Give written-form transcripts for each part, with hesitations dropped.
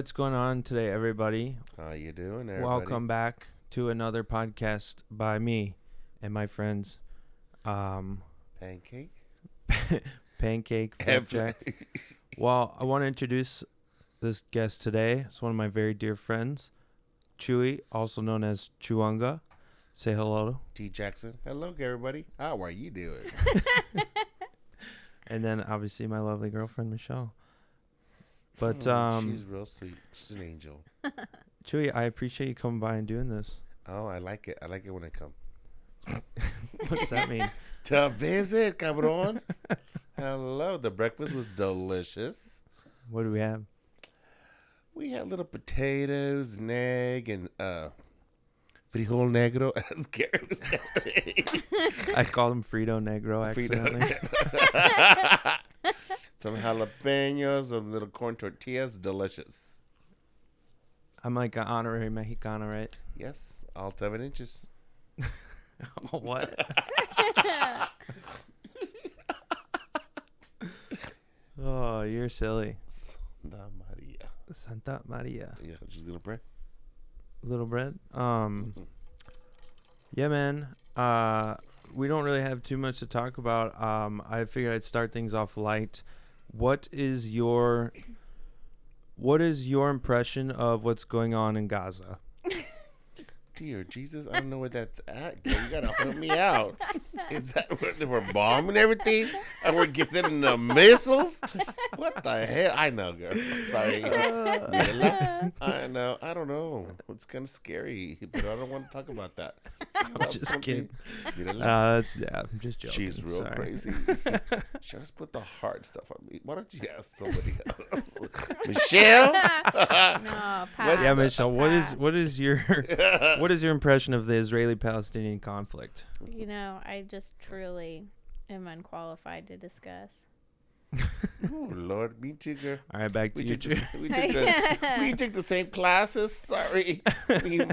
What's going on today, everybody? How you doing, everybody? Welcome back to another podcast by me and my friends. Pancake? Pancake, Flapjack. Well, I want to introduce this guest today. It's one of my very dear friends, Chuy, also known as Chuanga. Say hello. T. Jackson. Hello, everybody. How are you doing? And then, obviously, my lovely girlfriend, Michelle. But she's real sweet. She's an angel. Chuy, I appreciate you coming by and doing this. Oh, I like it. I like it when I come. What's that mean? To visit, cabrón. Hello. The breakfast was delicious. What do we have? We had little potatoes, an egg, and frijol negro. As Garrett was telling me. I called him Frito Negro accidentally. Some jalapenos, some little corn tortillas. Delicious. I'm like an honorary Mexicano, right? Yes. All 7 inches. Oh, what? Oh, you're silly. Santa Maria. Santa Maria. Yeah, just a little bread. Little bread. Yeah, man. We don't really have too much to talk about. I figured I'd start things off light. What is your impression of what's going on in Gaza? Dear Jesus, I don't know where that's at. You gotta help me out. Is that where they were bombing everything? And we're getting the missiles? What the hell? I know, girl. Sorry. I know. I don't know. It's kind of scary, but I don't want to talk about that. I'm just kidding. I'm just joking. She's real crazy. She always put the hard stuff on me. Why don't you ask somebody else? Michelle? No, pass. Yeah, Michelle. Pass. What is your impression of the Israeli-Palestinian conflict? You know, I just truly am unqualified to discuss. Oh, Lord. Me too, girl. All right, back to you. We took the same classes. Sorry, we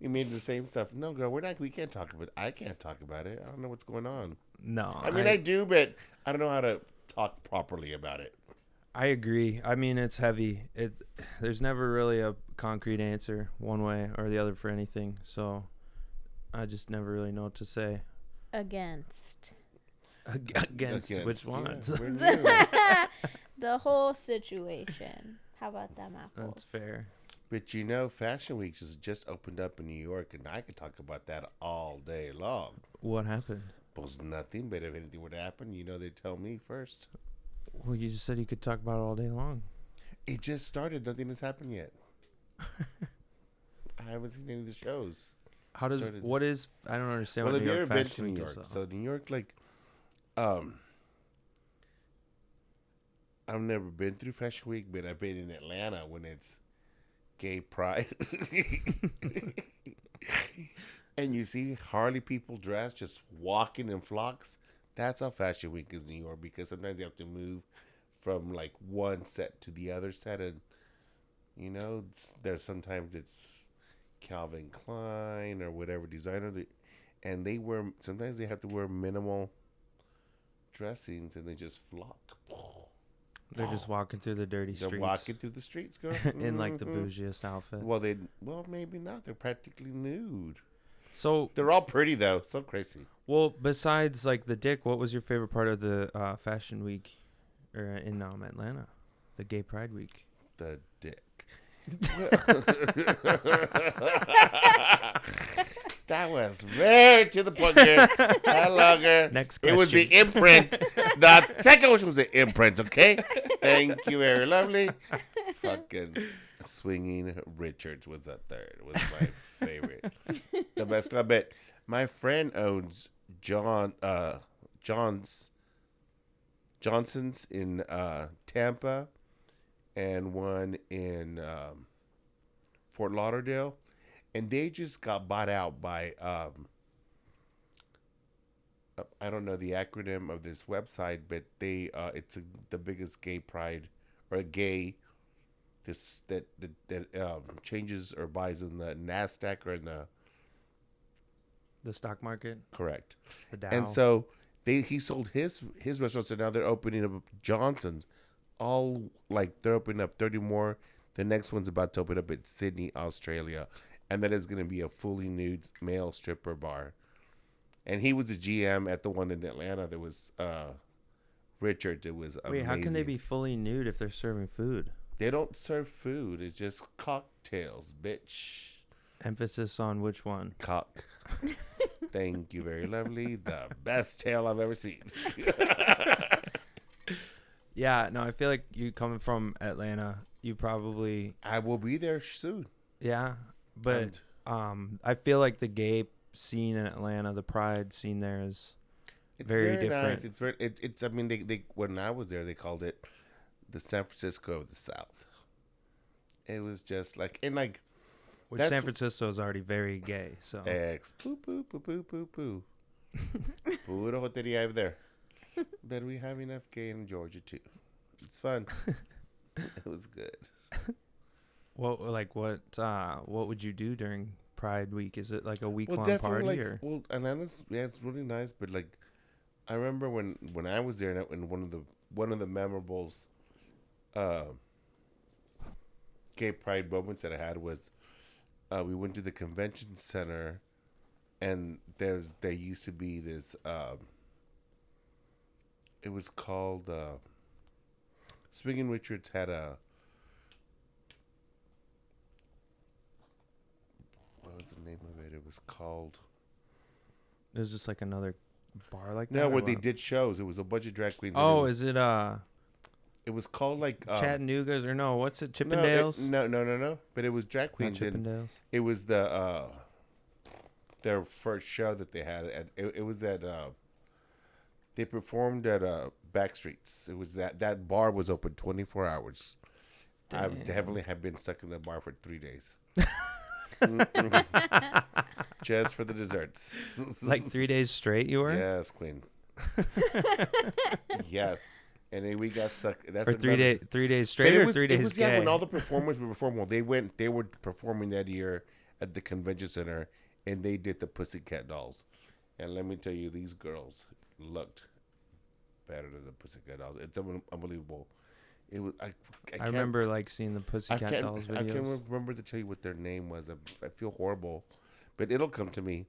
made the same stuff. No, girl, we can't talk about it. I can't talk about it. I don't know what's going on. No, I mean, I do, but I don't know how to talk properly about it. I agree. I mean, it's heavy. There's never really a concrete answer one way or the other for anything. So I just never really know what to say. Against Against which ones? the whole situation. How about them apples? That's fair. But you know, Fashion Week just opened up in New York, and I could talk about that all day long. What happened? Was nothing, but if anything would happen, they tell me first. Well, you just said you could talk about it all day long. It just started. Nothing has happened yet. I haven't seen any of the shows. I don't understand Well, what have New you York ever been Fashion to New Week York? is, though. So New York, I've never been through Fashion Week, but I've been in Atlanta when it's Gay Pride. And you see Harley people dressed, just walking in flocks. That's how Fashion Week is in New York, because sometimes you have to move from like one set to the other set, and there's sometimes it's Calvin Klein or whatever designer, and sometimes they have to wear minimal dressings, and they just flock. They're just walking through the dirty streets. They're walking through the streets, girl. In like the bougiest outfit. Well, maybe not. They're practically nude. So They're all pretty though. So crazy. well, besides like the dick, what was your favorite part of the Fashion Week in Atlanta? The Gay Pride Week. The dick. That was very to the point, girl. I love her. Next question. It was the imprint. The second one was the imprint, okay? Thank you, very lovely. Fucking Swinging Richards was the third. Was my favorite. The best. I bet my friend owns Johnson's in Tampa and one in Fort Lauderdale. And they just got bought out by, I don't know the acronym of this website, but it's the biggest gay pride or gay that changes or buys in the NASDAQ or in The stock market. Correct. The Dow. And so he sold his restaurants, and now they're opening up Johnson's. All like they're opening up 30 more. The next one's about to open up in Sydney, Australia, and that is going to be a fully nude male stripper bar. And he was the GM at the one in Atlanta. There was Richard. It was amazing. Wait, how can they be fully nude if they're serving food? They don't serve food. It's just cocktails, bitch. Emphasis on which one? Cock. Thank you, very lovely. The best tail I've ever seen. Yeah, no, I feel like you coming from Atlanta, you probably... I will be there soon. Yeah, but I feel like the gay scene in Atlanta, the pride scene there is very different. Nice. It's very. It's. I mean, they when I was there, they called it the San Francisco of the South. It was just like Which San Francisco is already very gay. So poo poo poo poo poo poo. Puro joteria over there. But we have enough gay in Georgia too. It's fun. It was good. What would you do during Pride Week? Is it like a week-long party? Well, Atlanta's, it's really nice. But like, I remember when I was there, and one of the memorables gay pride moments that I had was we went to the convention center, and there used to be this it was called Swing and Richards had a, what was the name of it? It was called, it was just like another bar like that? No, where they did shows. It was a bunch of drag queens. Oh, is it it was called like Chattanooga's, or no? What's it? Chippendales? No. But it was drag queens. Not Chippendales. It was their first show that they had. It was at they performed at Backstreets. It was that bar was open 24 hours. Damn. I definitely have been stuck in the bar for 3 days. Just for the desserts. Like 3 days straight, you were? Yes, queen. Yes. And then we got stuck. That's or 3 days straight, or 3 days gay? Yeah, when all the performers were performing. Well, they were performing that year at the convention center, and they did the Pussycat Dolls. And let me tell you, these girls looked better than the Pussycat Dolls. It's unbelievable. It was. I remember like seeing the Pussycat Dolls videos. I can't remember to tell you what their name was. I feel horrible, but it'll come to me.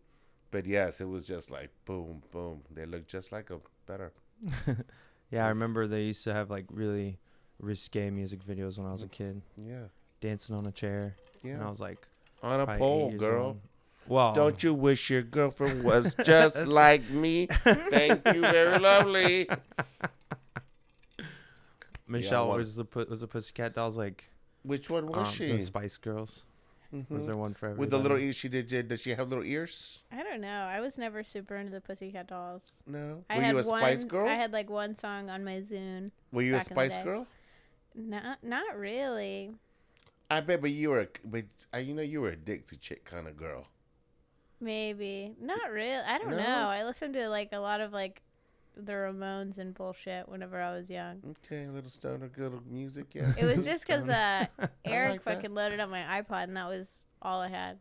But yes, it was just like boom, boom. They look just like a better. Yeah, I remember they used to have like really risque music videos when I was a kid. Yeah. Dancing on a chair. Yeah. And I was like, on a pole, girl. Old. Well, don't you wish your girlfriend was just like me? Thank you, very lovely. Michelle, was the Pussycat Dolls like? Which one was she? The Spice Girls. Mm-hmm. Was there one for everybody? With the little ears? Does she have little ears? I don't know. I was never super into the Pussycat Dolls. No. Were you a Spice Girl? I had like one song on my Zune. Were you a Spice Girl? Not really. I bet, but you were a Dixie chick kind of girl. Maybe. Not really. I don't know. I listened to like a lot of like the Ramones and bullshit whenever I was young. Okay, a little stoner, good music, yeah. It was just because Eric fucking loaded up my iPod, and that was all I had.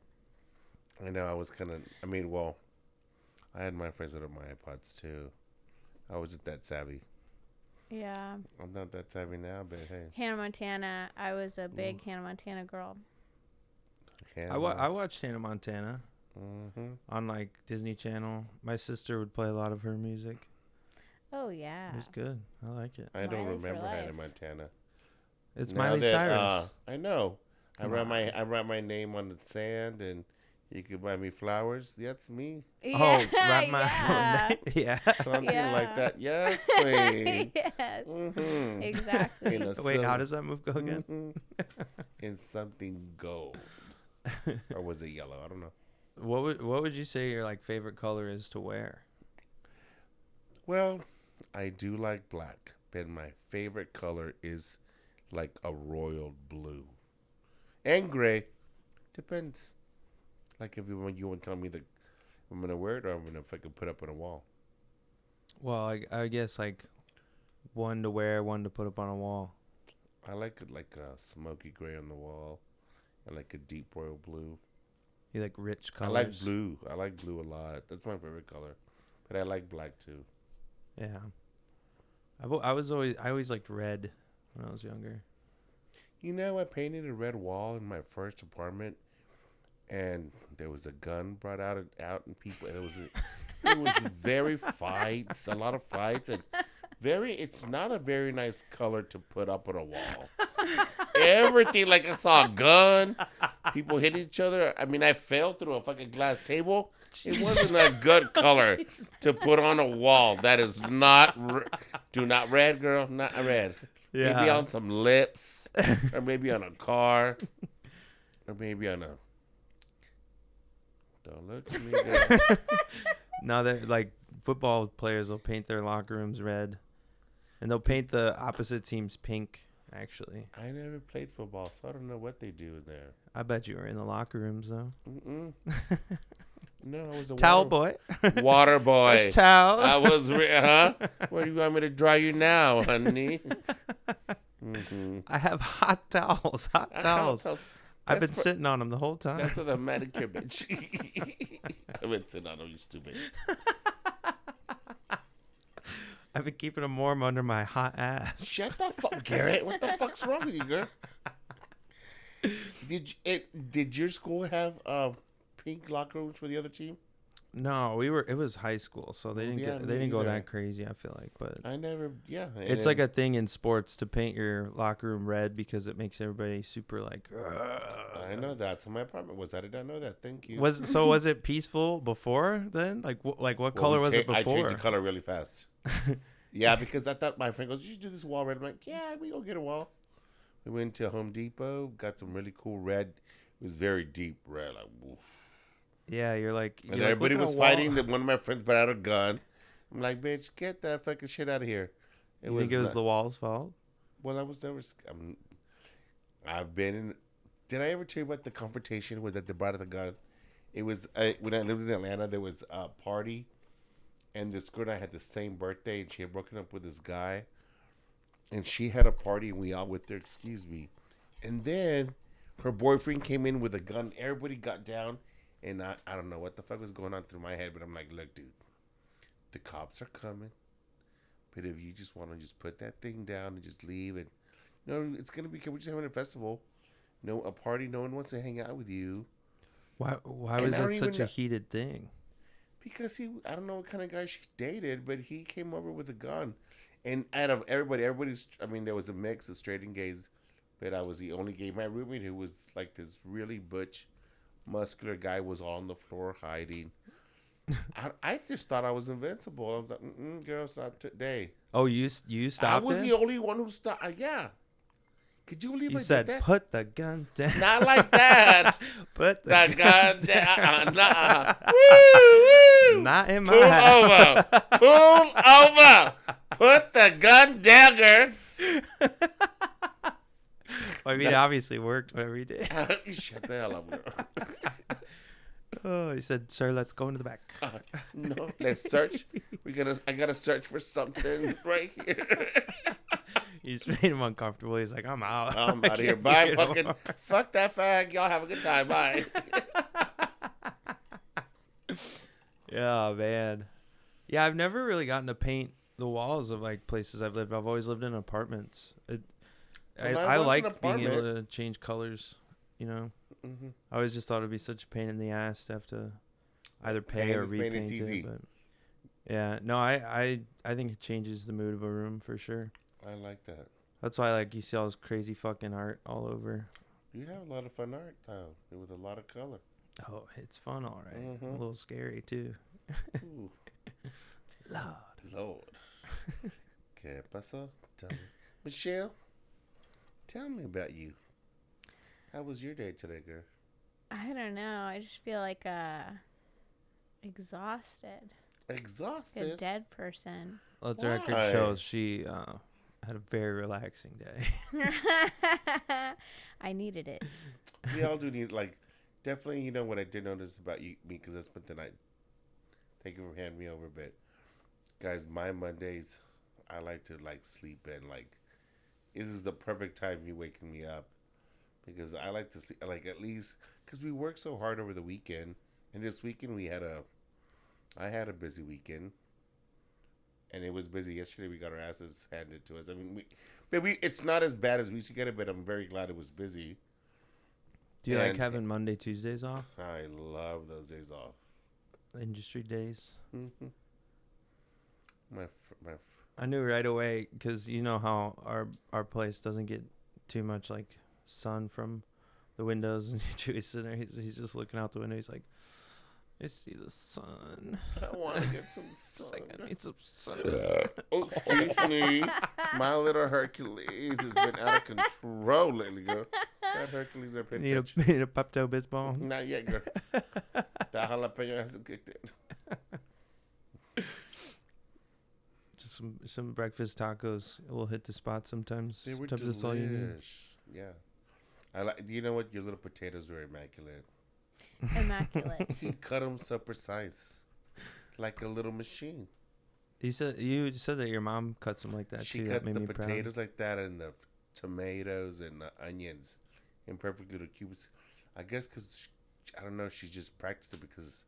I know, I was kind of, I had my friends that are my iPods too. I wasn't that savvy. Yeah. I'm not that savvy now, but hey. Hannah Montana. I was a big Hannah Montana girl. I watched Hannah Montana on like Disney Channel. My sister would play a lot of her music. Oh, yeah. It's good. I like it. I don't remember Hannah Montana. It's Miley Cyrus. I know. I write my name on the sand, and you could buy me flowers. That's me. Yeah, wrap my yeah. Something like that. Yes, queen. Yes. Mm-hmm. Exactly. Wait, how does that move go again? In something gold. Or was it yellow? I don't know. What would you say your like favorite color is to wear? Well, I do like black, but my favorite color is like a royal blue. And gray. Depends. Like if you want to tell me that I'm going to wear it, or if I can put up on a wall. Well, I guess like one to wear, one to put up on a wall. I like it like a smoky gray on the wall. I like a deep royal blue. You like rich colors? I like blue. I like blue a lot. That's my favorite color. But I like black too. Yeah. I always liked red when I was younger. You know, I painted a red wall in my first apartment, and there was a gun brought out and people. And it was very fights, a lot of fights, and it's not a very nice color to put up on a wall. Everything, like I saw a gun, people hit each other. I mean, I fell through a fucking glass table. It wasn't a good color to put on a wall. That is not, do not red, girl, not red. Yeah. Maybe on some lips, or maybe on a car, or maybe on a. Don't look at me, girl. No, that like football players will paint their locker rooms red, and they'll paint the opposite teams pink. Actually, I never played football, so I don't know what they do in there. I bet you were in the locker rooms though. No, I was a towel boy. Water boy. Fresh towel. I was, huh? Where do you want me to dry you now, honey? I have hot towels. I've been sitting on them the whole time. That's what a manicure bitch. I've been sitting on them, you stupid. I've been keeping them warm under my hot ass. Shut the fuck, Garrett. What the fuck's wrong with you, girl? Did your school have pink locker rooms for the other team? No, it was high school, so they didn't go that crazy, I feel like, but I never, yeah. It's like a thing in sports to paint your locker room red because it makes everybody super like. I know that. So my apartment was. I did not know that. Thank you. Was it peaceful before then? Like what color was it before? I changed the color really fast. Yeah, because I thought my friend goes, "You should do this wall red." I'm like, "Yeah, we go get a wall." We went to Home Depot, got some really cool red. It was very deep red, like. Oof. Yeah, you're like. And everybody was fighting. That one of my friends brought out a gun. I'm like, bitch, get that fucking shit out of here. You think it was the wall's fault? Well, I was never. I've been in. Did I ever tell you about the confrontation with that they brought out the gun? It was when I lived in Atlanta. There was a party, and this girl and I had the same birthday, and she had broken up with this guy, and she had a party, and we all went there. Excuse me, and then her boyfriend came in with a gun. Everybody got down. And I don't know what the fuck was going on through my head, but I'm like, look, dude, the cops are coming. But if you just want to just put that thing down and just leave, and it's gonna be. We're just having a festival, a party. No one wants to hang out with you. Why was it such a heated thing? Because I don't know what kind of guy she dated, but he came over with a gun, and out of everybody's. I mean, there was a mix of straight and gays, but I was the only gay. My roommate, who was like this really butch, muscular guy, was on the floor hiding. I just thought I was invincible. I was like, girl, it's not today. Oh, you stopped I was the only one who stopped. Yeah. Could you believe you I said, did that? Put the gun down. Not like that. Put the gun down. Nah. Woo. Not in my house. Pull over. Put the gun down, girl. I mean, it obviously worked whatever he did. Shut the hell up, girl. Oh, he said, "Sir, let's go into the back." No, let's search. I gotta search for something right here. You just made him uncomfortable. He's like, "I'm out. I'm out of here. Bye, fucking fuck that fag. Y'all have a good time. Bye." Yeah, man. Yeah, I've never really gotten to paint the walls of like places I've lived. I've always lived in apartments. I like being able to change colors, Mm-hmm. I always just thought it'd be such a pain in the ass to have to either pay or repaint it. But yeah, no, I think it changes the mood of a room for sure. I like that. That's why you see all this crazy fucking art all over. You have a lot of fun art, though. With a lot of color. Oh, it's fun, all right. Mm-hmm. A little scary, too. Lord. ¿Qué pasó? Tell me. Michelle, tell me about you. How was your day today, girl? I don't know. I just feel like exhausted. Exhausted? Like a dead person. Let the record shows she had a very relaxing day. I needed it. We all do need, definitely, what I did notice about me, because I spent the night. Thank you for handing me over, but guys, my Mondays, I like to, sleep in. This is the perfect time you waking me up. Because I like to see, at least, because we work so hard over the weekend. And this weekend I had a busy weekend. and it was busy. Yesterday we got our asses handed to us. I mean, it's not as bad as we used to get it, but I'm very glad it was busy. Do you like having Monday, Tuesdays off? I love those days off. Industry days. Mm-hmm. I knew right away because you know how our place doesn't get too much like sun from the windows, and Chuy's sitting there. He's just looking out the window. He's like, I see the sun. I want to get some sun. Like, I need some sun. Oh, excuse me. My little Hercules has been out of control lately, girl. That Hercules are Need a Pepto-Bismol? Not yet, girl. That jalapeno hasn't kicked in. Just some breakfast tacos. We'll hit the spot sometimes. They were Sometimes that's all you need. Yeah. Do you know what? Your little potatoes were immaculate. Immaculate. He cut them so precise, like a little machine. You said that your mom cuts them like that She too. cuts that the made me potatoes proud. like that, and the tomatoes and the onions in perfect little cubes. I guess because I don't know, she just practiced it because,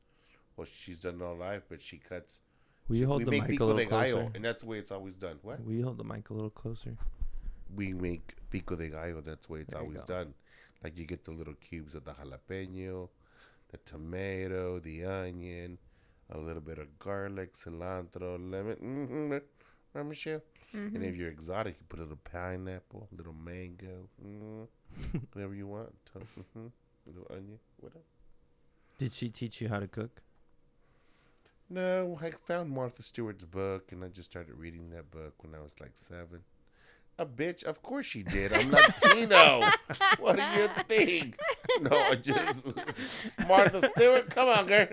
well, she's done it all life, but she cuts. We hold the mic a little closer, and that's the way it's always done. What? We hold the mic a little closer. We make pico de gallo. That's the way it's There you always go. done. Like you get the little cubes of the jalapeno, the tomato, the onion, a little bit of garlic, cilantro, lemon. Mm-hmm. Right, Michelle? Mm-hmm. And if you're exotic, you put a little pineapple, a little mango, whatever you want. Mm-hmm. A little onion, whatever. Did she teach you how to cook? No, I found Martha Stewart's book, and I just started reading that book when I was like 7. A bitch, of course she did. I'm Latino. What do you think? No, I just Martha Stewart. Come on, girl.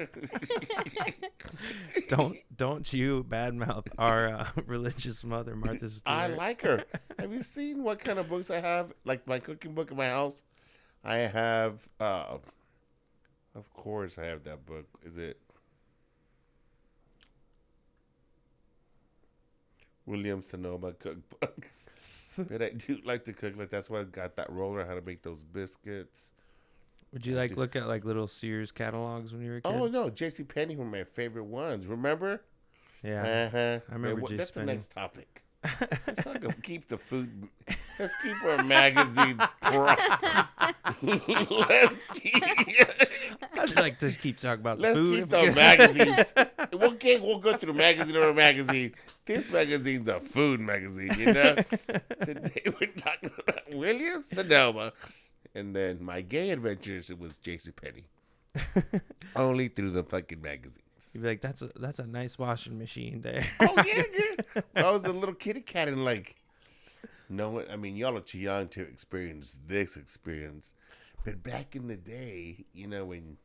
Don't you badmouth our religious mother, Martha Stewart. I like her. Have you seen what kind of books I have? Like my cooking book in my house. I have. Of course, I have that book. Is it William Sonoma cookbook? But I do like to cook. Like that's why I got that roller. How to make those biscuits. Would you look at like little Sears catalogs when you were a kid? Oh no, JCPenney were my favorite ones. Remember? Yeah, I remember That's the JCPenney. next topic. Let's not go keep the food. Let's keep our magazines. Let's keep. I'd like to keep talking about Let's food. keep the magazines. We'll go through magazine over magazine. This magazine's a food magazine, you know. Today we're talking about William Sonoma, and then my gay adventures. It was JCPenney. Only through the fucking magazines. You'd be like, that's a nice washing machine there. Oh yeah, yeah. I was a little kitty cat and like, no, I mean y'all are too young to experience this experience, but back in the day, you know, when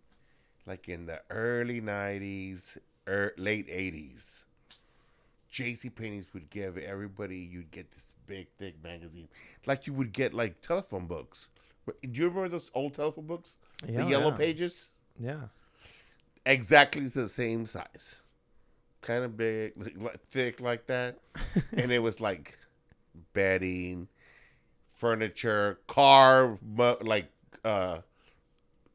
like in the early '90s, late '80s, JCPenney's would give everybody. You'd get this big, thick magazine, like you would get like telephone books. Do you remember those old telephone books? Yeah, The yellow yeah. pages. Yeah. Exactly the same size, kind of big, thick like that, and it was like bedding, furniture, car,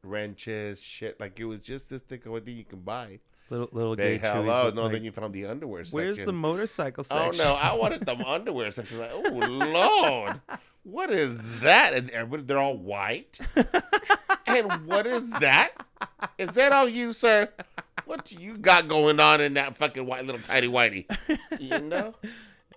wrenches, shit. Like it was just this thick of a thing you can buy. Little They gay hello, Chewies no. look Then like, you found the underwear where's section. the motorcycle Oh section? no, I wanted the underwear section. Like, oh Lord, what is that? And everybody, they're all white. And what is that? Is that all you, sir? What do you got going on in that fucking white little tidy whitey? You know?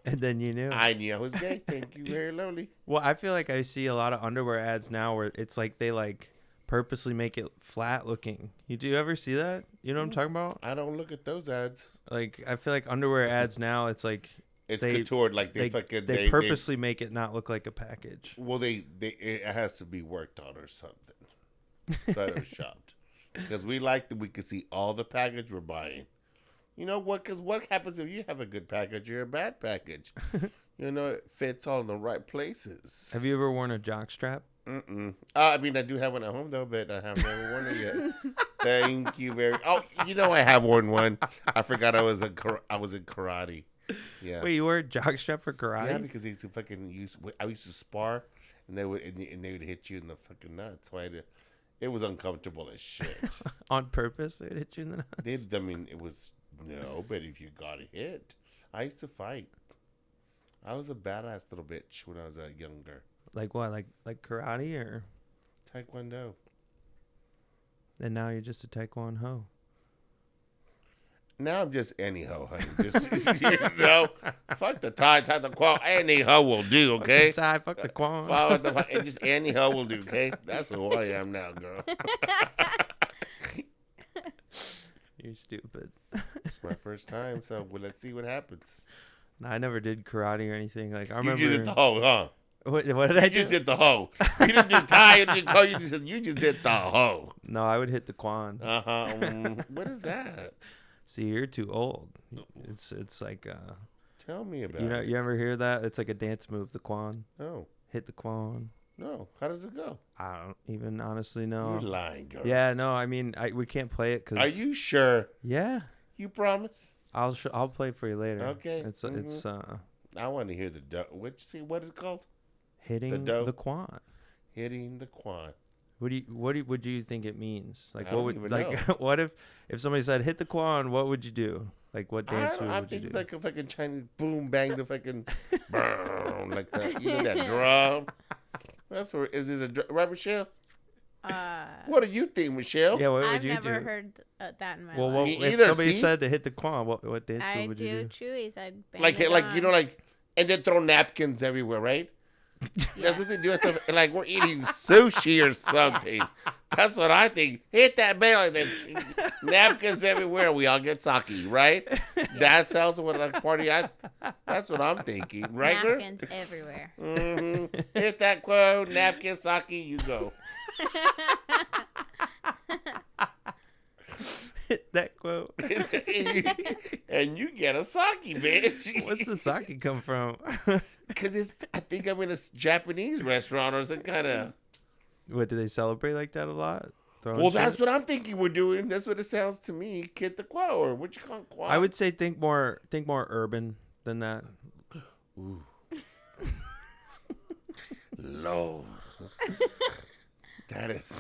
And then you knew. I knew I was gay. Thank you very lowly. Well, I feel like I see a lot of underwear ads now where it's like they like purposely make it flat looking. Do you ever see that? You know what I'm talking about? I don't look at those ads. Like I feel like underwear ads now, it's like It's They- contoured like they they purposely make it not look like a package. well, it has to be worked on or something. Photoshopped. Because we like that we can see all the package we're buying. You know what? Because what happens if you have a good package or a bad package? You know, it fits all in the right places. Have you ever worn a jock strap? Mm-mm. I mean, I do have one at home, though, but I have never worn it yet. Thank you very Oh, you know I have worn one. I forgot I was in karate. Yeah. Wait, you wore a jock strap for karate? Yeah, because they used to I used to spar, and they would hit you in the fucking nuts. So it was uncomfortable as shit. On purpose, they'd hit you in the nuts. I mean, it was no, but if you got hit, I used to fight. I was a badass little bitch when I was younger. Like what? Like karate or? Taekwondo. And now you're just a taekwondo hoe. Now I'm just any hoe, honey. Just fuck the tie the qual. Any hoe will do, okay? Fuck the tie, fuck the quan. And just any hoe will do, okay? That's who I am now, girl. You're stupid. It's my first time, so let's see what happens. No, I never did karate or anything. Like I You remember. just hit the hoe, huh? What did I do? You just hit the hoe. You didn't do tie, you didn't go. You just hit the hoe. No, I would hit the quan. What is that? See, you're too old. It's like Tell me about you it. you ever hear that? It's like a dance move, the quan. No. Hit the quan. No. How does it go? I don't even honestly know. You're lying, girl. Yeah, no, I mean, we can't play it because. Are you sure? Yeah, You promise? I'll play it for you later. Okay. It's I want to hear the what is it called? hitting dough? the quan. Hitting the quad. What do you think it means? Like I what don't would even like know. what if somebody said hit the quan? What would you do? Like what dance move I would you think do? it's like a fucking Chinese boom bang the fucking boom, like that. You know that drum. That's where is this right, Michelle? What do you think, Michelle? Yeah, what would I've you never do? heard that in my Well, life. if Either, somebody see? said to hit the quan, what dance I move would you do do? Chuy's. I'd bang Like it you know, on. like, and then throw napkins everywhere, right? That's what they do at the, like we're eating sushi or something. That's what I think. Hit that bell and then napkins everywhere. We all get sake, right? That sounds what like party. That's what I'm thinking, right, girl? Napkins everywhere. Hit that quote, napkin, sake, you go. Hit that quote. And you get a sake, bitch. What's the sake come from? Because I think I'm in a Japanese restaurant or some kind of. What, do they celebrate like that a lot? Well, that's what I'm thinking we're doing. That's what it sounds to me. Kid the quo, or what you call it, quo? I would say think more urban than that. Ooh. Lord. That is.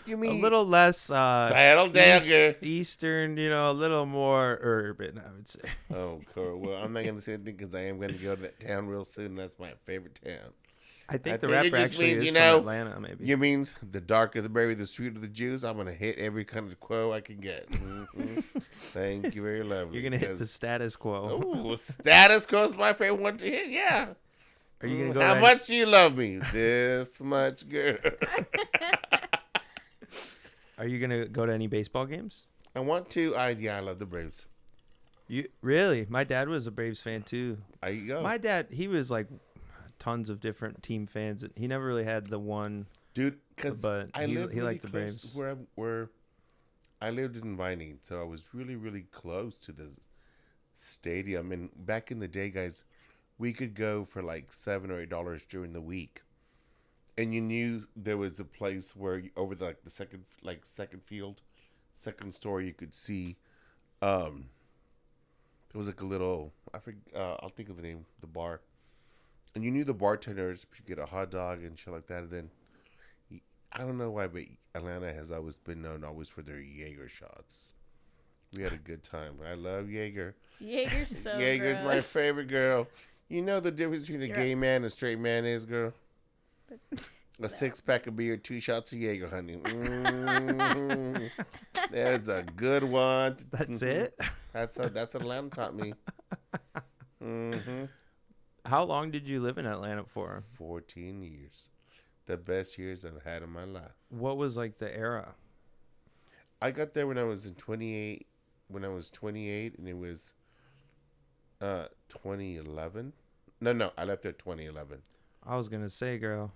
You mean A little less settle down, girl. Eastern, a little more urban, I would say. Oh, cool. Well, I'm not gonna say anything because I am gonna go to that town real soon. That's my favorite town. I think the it rapper just actually means, is you from know, Atlanta, maybe. You means the darker the berry, the sweeter the juice. I'm gonna hit every kind of quo I can get. Mm-hmm. Thank you, very lovely. You're gonna hit the status quo. Oh, status quo is my favorite one to hit. Yeah. Are you gonna go? How much do you love me? This much, girl. Are you gonna go to any baseball games? I want to. I love the Braves. You really? My dad was a Braves fan too. There you go. My dad, he was like tons of different team fans. He never really had the one. Dude, because he liked the Braves. Where I lived in Vining, so I was really, really close to the stadium. And back in the day, guys, we could go for like $7 or $8 during the week. And you knew there was a place where over the second field, second story, you could see. There was like a little. I'll think of the name. The bar, and you knew the bartenders. You get a hot dog and shit like that. And then, I don't know why, but Atlanta has always been known for their Jaeger shots. We had a good time. I love Jaeger. Jaeger's so Jaeger's my gross. favorite, girl. You know the difference between a gay man and a straight man is, girl. A 6-pack of beer, 2 shots of Jaeger, honey. Mm-hmm. There's a good one. That's it? That's what Atlanta taught me. Mm-hmm. How long did you live in Atlanta for? 14 years. The best years I've had in my life. What was like the era? I got there when I was 28, and it was 2011. No, I left there 2011. I was gonna say, girl.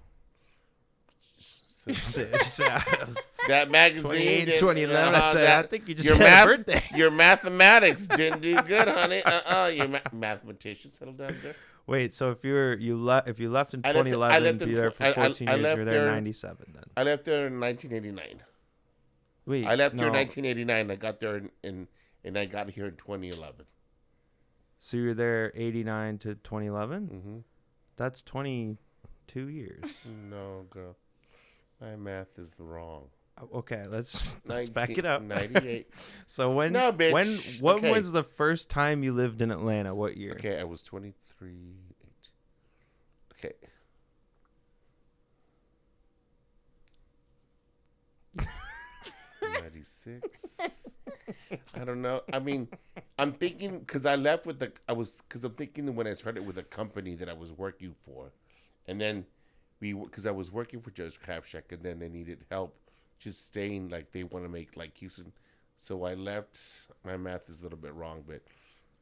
So, That magazine 2011. I said, I think you just your had a birthday. Your mathematics didn't do good, honey. Your mathematician settled down there. Wait, so if you left in 2011, you'd be there for 14 years. You're there in 97 then. I left there in 1989. Wait, I left there in 1989. I got there and I got here in 2011. So you were there 89 to 2011? Mm-hmm. That's 22 years. No, girl. My math is wrong. Okay, let's back it up. 98. So when No, bitch. when Okay. was the first time you lived in Atlanta? What year? Okay, I was 23. Okay. '96. I don't know. I mean, I'm thinking because I left with because I'm thinking when I started with a company that I was working for, and then because I was working for Joe's Crab Shack, and then they needed help just staying, like they want to make like Houston, so I left. My math is a little bit wrong, but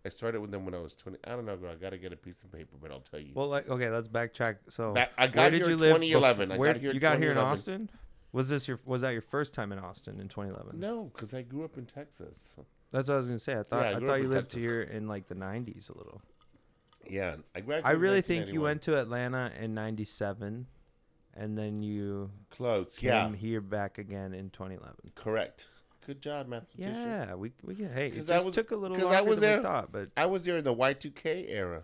I started with them when I was 20. I don't know, girl. I gotta get a piece of paper, but I'll tell you. Well, okay, let's backtrack. So I got here in 2011. Where you got here in Austin? Was that your first time in Austin in 2011? No, because I grew up in Texas. That's what I was gonna say. I I thought grew up you in lived Texas. here in like the 90s a little. Yeah, I graduated. I really in think you 1991. went to Atlanta in 97 and then you Close. came Yeah, here back again in 2011. correct. Good job, mathematician. Yeah, we get. Hey, it 'Cause just I was- took a little 'cause longer I was than there. we thought, but I was there in the Y2K era.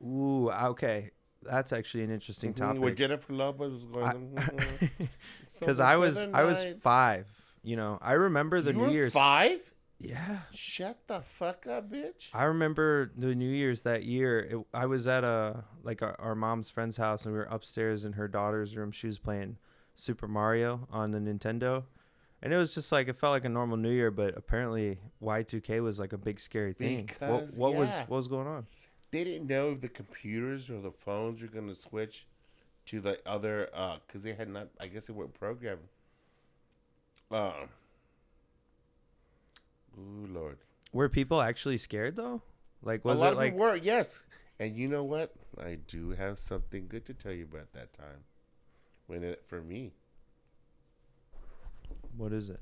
ooh, okay, that's actually an interesting Where topic. Jennifer Lopez was going. Because I was 5. You know, I remember the You New were Year's. 5? Yeah, Shut the fuck up, bitch. I remember the New Year's that year. I was at our mom's friend's house, and we were upstairs in her daughter's room. She was playing Super Mario on the Nintendo, and it was just like it felt like a normal New Year. But apparently, Y2K was like a big scary thing. Because, what yeah. what was going on? They didn't know if the computers or the phones were going to switch to the other, because they had not, I guess they weren't programmed. Ooh, Lord. Were people actually scared though? Like, was a lot it of like? people were, yes. And you know what? I do have something good to tell you about that time. For me. What is it?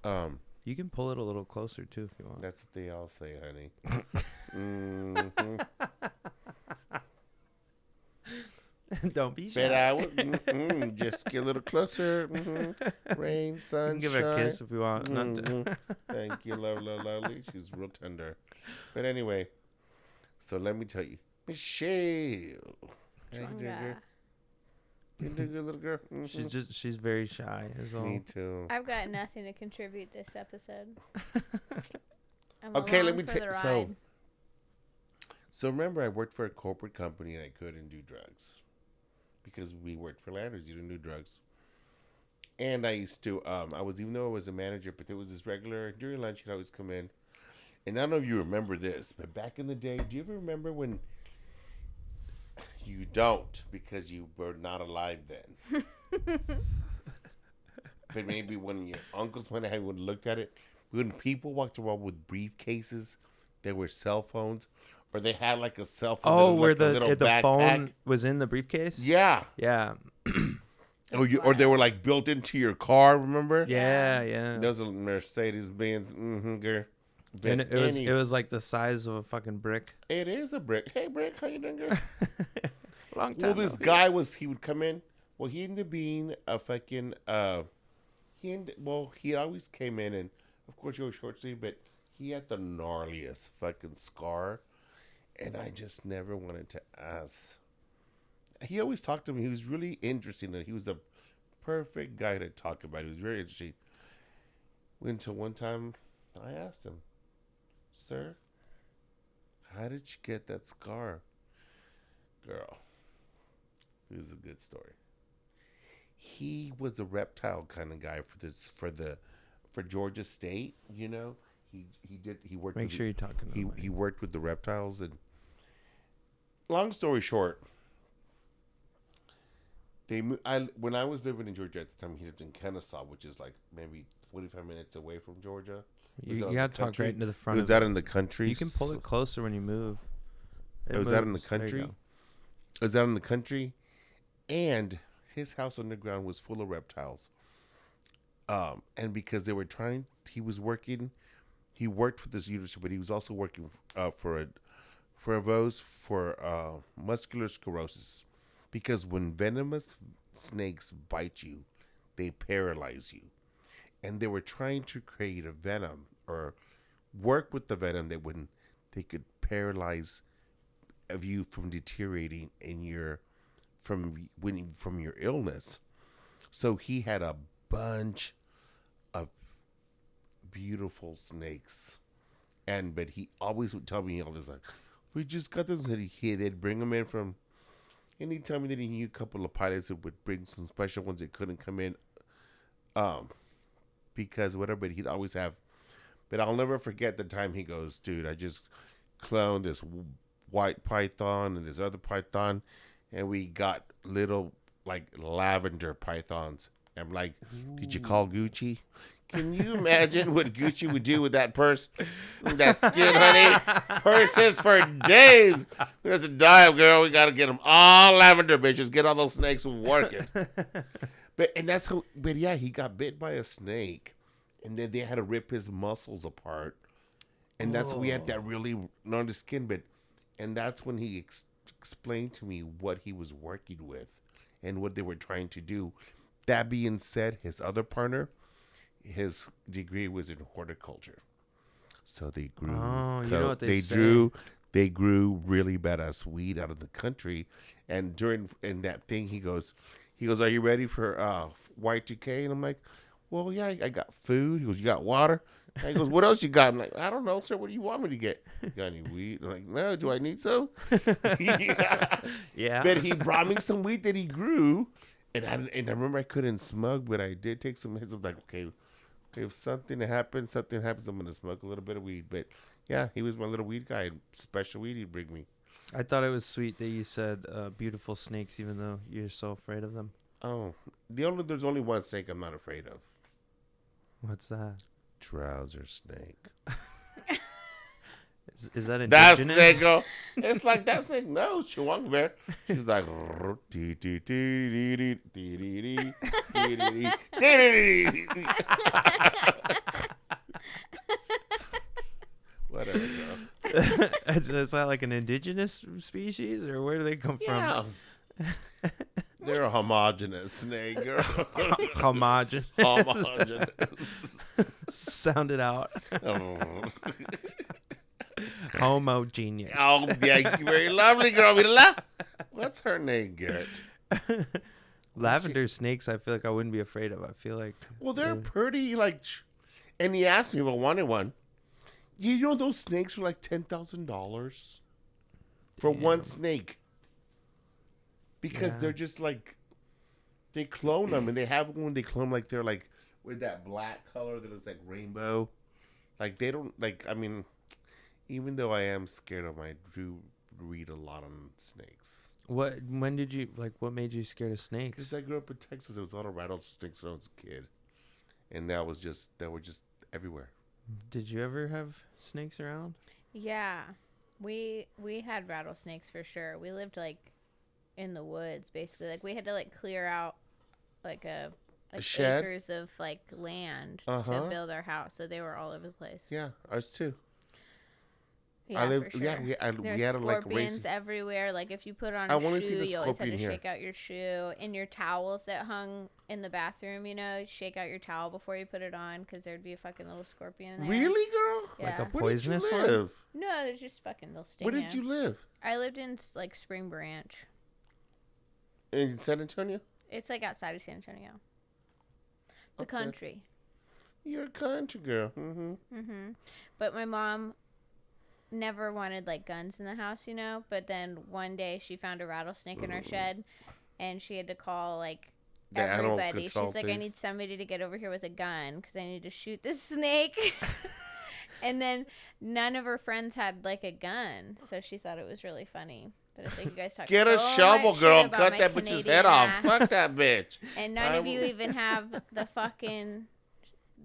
You can pull it a little closer too if you want. That's what they all say, honey. Mhm. Don't be shy. But I was just get a little closer. Rain, You can sunshine. give her a kiss if you want. Not to- Mhm. Thank you, lovely. She's real tender. But anyway, so let me tell you, Michelle. How you doing, girl? You doing good, little girl? Mhm. she's very shy. Is all. Me too. I've got nothing to contribute this episode. I'm Okay, let along me for take the so. ride. So remember, I worked for a corporate company and I couldn't do drugs because we worked for landlords. You didn't do drugs. And I used to, even though I was a manager, but there was this regular, during lunch, you'd always come in. And I don't know if you remember this, but back in the day, do you ever remember when you don't because you were not alive then? But maybe when your uncles went ahead and looked at it, when people walked around with briefcases that were cell phones, or they had like a cell phone. Oh, that was where like a little the backpack. phone was in the briefcase? Yeah. Yeah. Or they were like built into your car, remember? Yeah. Those are Mercedes Benz. Girl. But And it was like the size of a fucking brick. It is a brick. Hey, brick, how you doing, girl? Long time. Well, this guy he would come in. Well, he ended up being a fucking, he always came in and, of course, he was short sleeve, but he had the gnarliest fucking scar. And I just never wanted to ask. He always talked to me. He was really interesting. He was a perfect guy to talk about. He was very interesting. Until one time, I asked him, "Sir, how did you get that scar?" Girl, this is a good story. He was a reptile kind of guy for Georgia State. You know, he worked. Make sure you're talking. He worked with the reptiles, and long story short, when I was living in Georgia at the time, he lived in Kennesaw, which is like maybe 45 minutes away from Georgia. You gotta talk right into the front. Was that in the country? You can pull it closer when you move. Was that in the moves. There you country? go. Was that in the country? And his house underground was full of reptiles. And because they were he worked for this university, but he was also working for muscular sclerosis. Because when venomous snakes bite you, they paralyze you. And they were trying to create a venom or work with the venom that when they could paralyze of you from deteriorating from your illness. So he had a bunch beautiful snakes. But he always would tell me all this, like, we just got this. They'd bring them in from, and he'd tell me that he knew a couple of pilots that would bring some special ones that couldn't come in, because whatever. But he'd always have. But I'll never forget the time he goes, dude, I just cloned this white python and this other python, and we got little like lavender pythons. I'm like, did you call Gucci? Can you imagine what Gucci would do with that purse? That skin, honey. Purses for days. We have to dive, girl. We got to get them all lavender, bitches. Get all those snakes working. But yeah, he got bit by a snake. And then they had to rip his muscles apart. And that's we had that really, not the skin bit. And that's when he explained to me what he was working with and what they were trying to do. That being said, his other partner, his degree was in horticulture, so they grew. Oh, you know what they say. They grew really badass weed out of the country, and in that thing, he goes, are you ready for Y2K? And I'm like, well, yeah, I got food. He goes, you got water? And he goes, what else you got? I'm like, I don't know, sir. What do you want me to get? You got any weed? I'm like, no. Do I need some? Yeah. But he brought me some weed that he grew, and I remember I couldn't smoke, but I did take some hits. I'm like, okay, if something happens, I'm gonna smoke a little bit of weed. But yeah, he was my little weed guy. Special weed he'd bring me. I thought it was sweet that you said beautiful snakes, even though you're so afraid of them. Oh, there's only one snake I'm not afraid of. What's that? Trouser snake. Is that that indigenous? snake, girl. It's like that snake. No, Chuanga bear. She's like, whatever, girl. Is that like an indigenous species, or where do they come Yeah. They're a homogenous snake, girl. from? Homogenous. Homogenous. Sound it out. Homogeneous. Oh, yeah, you very lovely, girl. We love. What's her name, Garrett? Lavender snakes, I feel like I wouldn't be afraid of. I feel like. Well, they're pretty, like, and he asked me if I wanted one. You know those snakes are like $10,000 for one snake. Because they're just like, they clone them, and they have one, they clone like they're like with that black color that looks like rainbow. Like they don't, like, I mean, even though I am scared of them, I do read a lot on snakes. When did you, like, what made you scared of snakes? Because I grew up in Texas, there was a lot of rattlesnakes when I was a kid. And they were just everywhere. Did you ever have snakes around? Yeah. We had rattlesnakes for sure. We lived like in the woods basically. Like we had to like clear out like a shed? acres of like land to build our house. So they were all over the place. Yeah, ours too. Yeah, for sure. Yeah, we There's had to like scorpions everywhere. Like if you put on I a wanna see shoe, the you always had to scorpion here. shake out your shoe. And your towels that hung in the bathroom, you know, shake out your towel before you put it on because there'd be a fucking little scorpion in there. Really, girl? Yeah. Like a Where did you poisonous one? live? No, there's just fucking they'll sting Where did you live? I lived in like Spring Branch. In San Antonio? It's like outside of San Antonio. The Okay. country. You're a country girl. Mm-hmm. Mm-hmm. But my mom never wanted like guns in the house, you know. But then one day she found a rattlesnake in our shed, and she had to call like The animal everybody. She's control like, I thing. need somebody to get over here with a gun because I need to shoot this snake. And then none of her friends had like a gun, so she thought it was really funny. But I think you guys talk Get a so shovel, much girl. shit about Cut my that bitch's Canadian head off. ass. Fuck that bitch. And none of you even have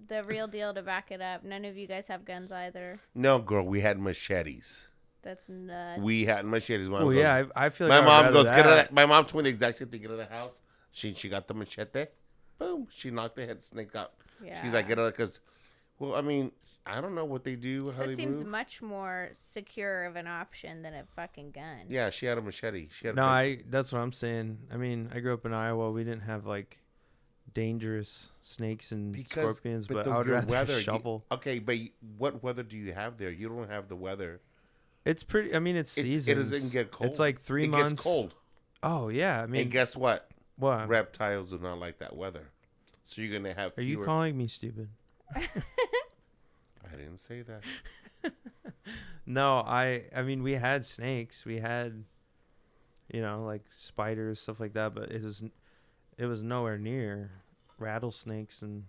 the real deal to back it up. None of you guys have guns either. No, girl. We had machetes. That's nuts. We had machetes. Oh yeah, I feel like My I'd mom rather goes, get that. her. My mom told me the exact same thing. Get her the house. She got the machete. Boom. She knocked the head snake out. Yeah. She's like, get her, because, well, I mean, I don't know what they do, how That they seems move. much more secure of an option than a fucking gun. Yeah, she had a machete. She had No, a that's what I'm saying. I mean, I grew up in Iowa. We didn't have like dangerous snakes and scorpions, but I would your rather weather, shovel. Okay, but what weather do you have there? You don't have the weather. It's pretty. I mean, it's seasons. It doesn't get cold. It's like 3 months. It gets cold. Oh yeah, I mean, And guess what? what? Reptiles do not like that weather. So you're gonna have. Are you calling me stupid? I didn't say that. No, I mean, we had snakes. We had, like spiders, stuff like that. But it was nowhere near rattlesnakes. And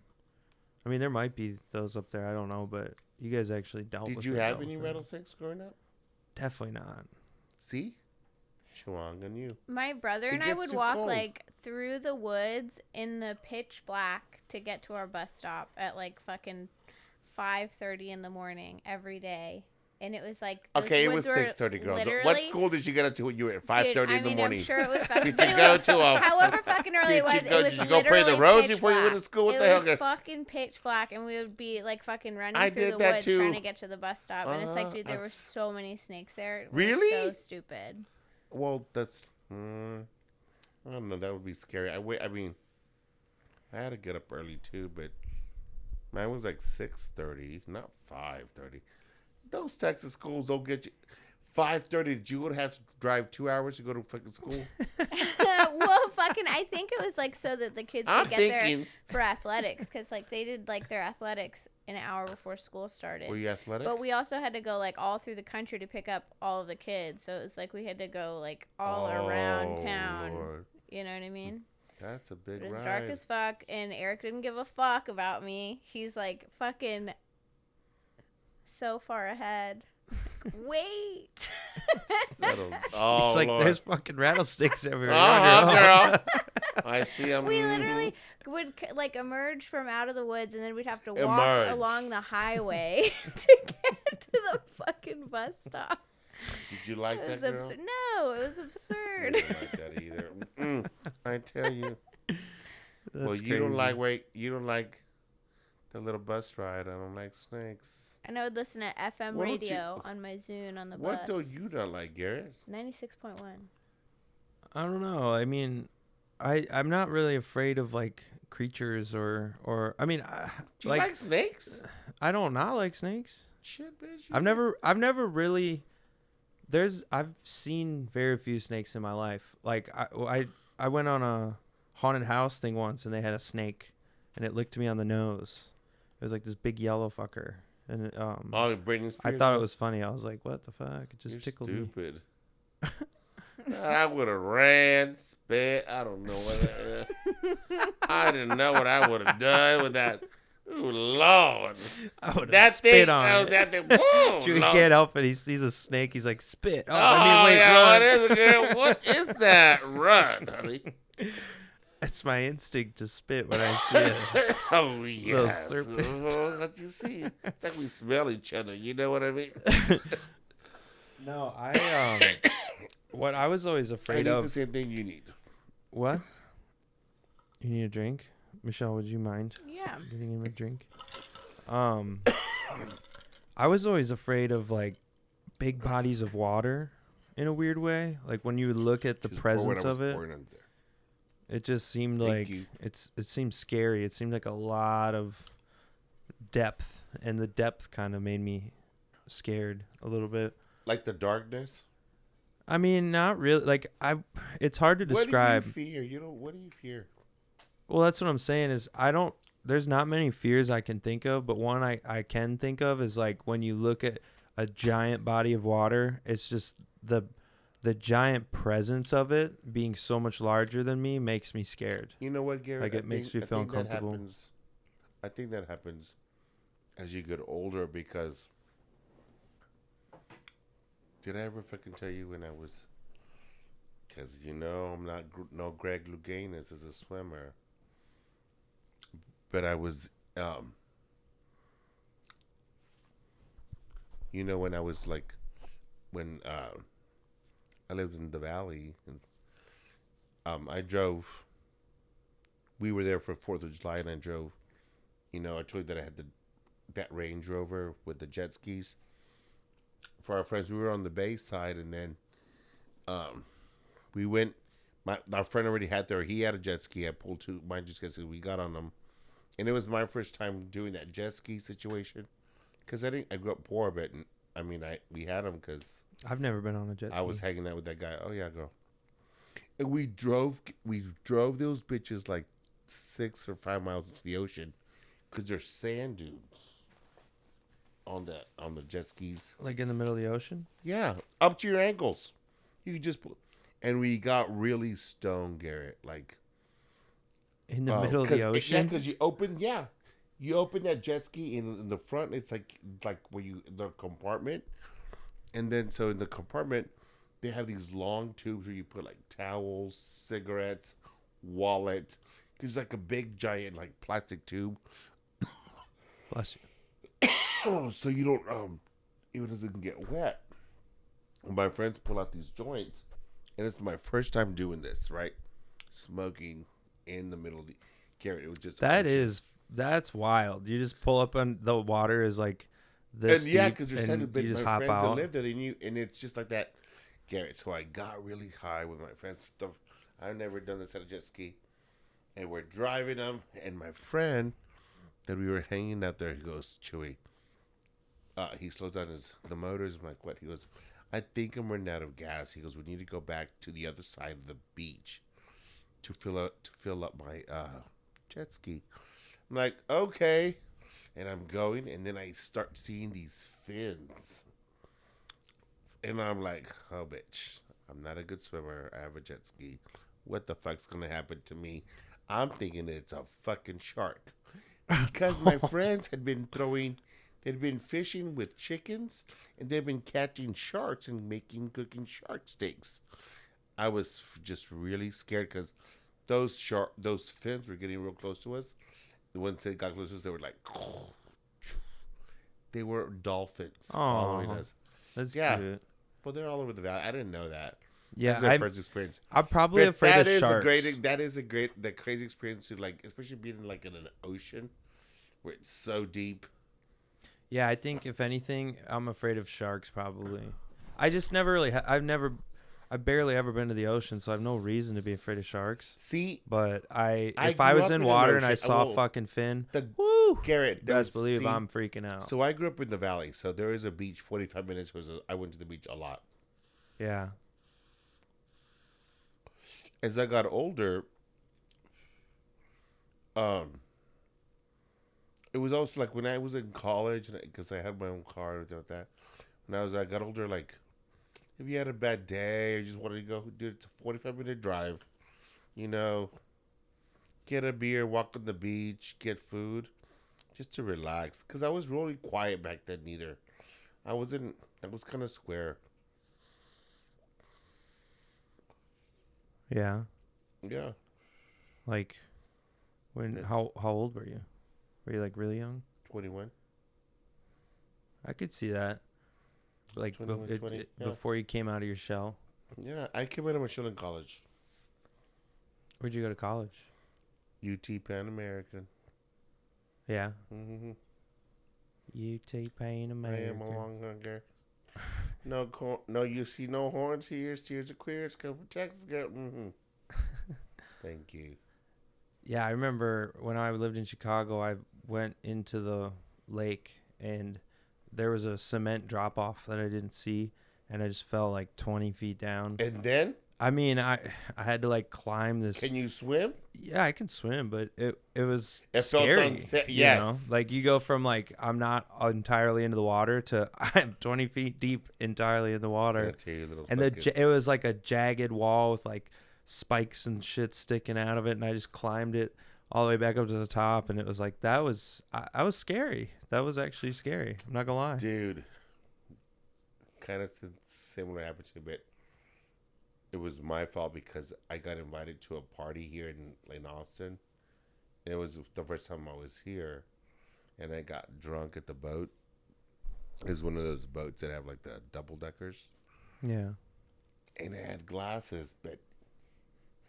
I mean, there might be those up there. I don't know. But you guys actually dealt with it. Did you have any rattlesnakes growing up? Definitely not. See? Chuanga knew. My brother and I would walk like through the woods in the pitch black to get to our bus stop at like fucking 5:30 in the morning every day. And it was like okay, it was 6:30, girl. What school did you get to when you were at 5:30 in the morning? I'm sure it was fucking. Did you go to a? However fucking early it was. Did you go pray the rose before you went to school? What the hell? It was fucking pitch black, and we would be like fucking running through the woods trying to get to the bus stop. And it's like, dude, there were so many snakes there. Really? So stupid. Well, that's. I don't know. That would be scary. I mean, I had to get up early too, but mine was like 6:30, not 5:30. Those Texas schools don't get you. 5:30. Did you have to drive 2 hours to go to fucking school? Well, fucking, I think it was like so that the kids could get there for athletics, because like they did like their athletics an hour before school started. Were you athletic? But we also had to go like all through the country to pick up all of the kids, so it was like we had to go like all around town. Lord. You know what I mean? That's a big ride. It was dark as fuck, and Eric didn't give a fuck about me. He's like fucking so far ahead. Wait. It's like Lord. There's fucking rattlesnakes everywhere. Girl. I see them. We literally would like emerge from out of the woods, and then we'd have to walk along the highway to get to the fucking bus stop. Did you like that, girl? No, it was absurd. I didn't like that either. I tell you. Well, you crazy. You don't like the little bus ride. I don't like snakes. And I would listen to FM radio on my Zune on the bus. What do you not like, Garrett? 96.1. I don't know. I mean, I'm not really afraid of like creatures or I mean, do you like snakes? I don't not like snakes. Shit, bitch. I've never really. I've seen very few snakes in my life. Like I went on a haunted house thing once, and they had a snake, and it licked me on the nose. It was like this big yellow fucker. And Britney Spears. I thought it was funny. I was like, "What the fuck?" It just tickled stupid. Me. I would have ran, spit. I don't know what. I didn't know what I would have done with that. Ooh, Lord! I would have spit on it. That thing. Whoa, Chewy can't help it. He sees a snake. He's like, "Spit!" Oh, I mean, wait, yeah. Run. What is it, girl? What is that? Run, honey. It's my instinct to spit when I see it. Oh, yes. What you see? It's like we smell each other. You know what I mean? No, what I was always afraid of. I need the same thing you need. What? You need a drink? Michelle, would you mind? Yeah. Getting him a drink? I was always afraid of like big bodies of water in a weird way. Like when you look at the presence of it. It just seemed it seemed scary. It seemed like a lot of depth, and the depth kind of made me scared a little bit. Like the darkness? I mean, not really. Like it's hard to describe. What do you fear? What do you fear? Well, that's what I'm saying is there's not many fears I can think of, but one I can think of is like when you look at a giant body of water, it's just the giant presence of it being so much larger than me makes me scared. You know what, Garrett? Like it makes me feel uncomfortable. I think that happens as you get older because did I ever fucking tell you when I was, because I'm not no Greg Louganis as a swimmer, but I was, when I was like, when I lived in the valley, and I drove. We were there for 4th of July, and I drove. I told you that I had that Range Rover with the jet skis. For our friends, we were on the bay side, and then we went. Our friend already had there. He had a jet ski. I pulled mine just because we got on them, and it was my first time doing that jet ski situation. Because I grew up poor, but we had them because. I've never been on a jet ski. I was hanging out with that guy. Oh yeah, girl. And we drove those bitches like 6 or 5 miles into the ocean because they're sand dunes. on the jet skis. Like in the middle of the ocean? Yeah, up to your ankles. You could just and we got really stoned, Garrett. Like In the middle of the ocean? because you open that jet ski in the front. It's like where the compartment, and then so in the compartment they have these long tubes where you put like towels, cigarettes, wallet. It's like a big giant like plastic tube. Bless you. So you don't it doesn't get wet. My friends pull out these joints, and it's my first time doing this, right? Smoking in the middle of the Garrett. It was just that's wild. You just pull up on the water is like this, and yeah, because there's you just my hop friends that out. live there, they knew, and it's just like that, Garrett. So I got really high with my friends. I've never done this at a jet ski, and we're driving them, and my friend that we were hanging out there, he goes, Chuy. He slows down the motors. I'm like, what? He goes, I think I'm running out of gas. He goes, we need to go back to the other side of the beach to fill up my jet ski. I'm like, okay, and I'm going, and then I start seeing these fins, and I'm like, oh bitch, I'm not a good swimmer. I have a jet ski. What the fuck's gonna happen to me? I'm thinking it's a fucking shark because my friends had been fishing with chickens, and they've been catching sharks and cooking shark steaks. I was just really scared because those fins were getting real close to us. Once they got close to us, they were like, they were dolphins following us. That's cute. Well, they're all over the valley. I didn't know that. Yeah, my first experience. I'm probably afraid of sharks. That is a crazy experience to like, especially being like in an ocean where it's so deep. Yeah, I think if anything, I'm afraid of sharks. Probably. I just never really. I've barely ever been to the oceon, so I have no reason to be afraid of sharks. See, but if I was in water and I saw fucking fin, woo, Garrett, best believe I'm freaking out. So I grew up in the valley, so there is a beach 45 minutes. I went to the beach a lot. Yeah. As I got older, it was also like when I was in college, because I had my own car and everything like that. When I got older, like if you had a bad day or just wanted to go, dude, it's a 45-minute drive. You know, get a beer, walk on the beach, get food, just to relax. Because I was really quiet back then. Neither, I was kind of square. Yeah. Yeah. Like, how old were you? Were you like really young? 21. I could see that. Like 20, before you came out of your shell. Yeah, I came out of my shell in college. Where'd you go to college? UT Pan American. Yeah. Mm-hmm. UT Pan American. I am a long hanger. No, you see no horns here. Steers are queer. It's come from Texas, girl. Mm-hmm. Thank you. Yeah, I remember when I lived in Chicago, I went into the lake and there was a cement drop off that I didn't see, and I just fell like 20 feet down. And then? I mean, I had to like climb this. Can you swim? Yeah, I can swim, but it was it scary. Yes. You know? Like you go from like I'm not entirely into the water to I'm 20 feet deep entirely in the water. And it was like a jagged wall with like spikes and shit sticking out of it, and I just climbed it all the way back up to the top, and it was like I was scary. That was actually scary. I'm not gonna lie, dude. Kind of similar happened to me, but it was my fault because I got invited to a party here in Austin. It was the first time I was here, and I got drunk at the boat. It was one of those boats that have like the double deckers. Yeah. And I had glasses, but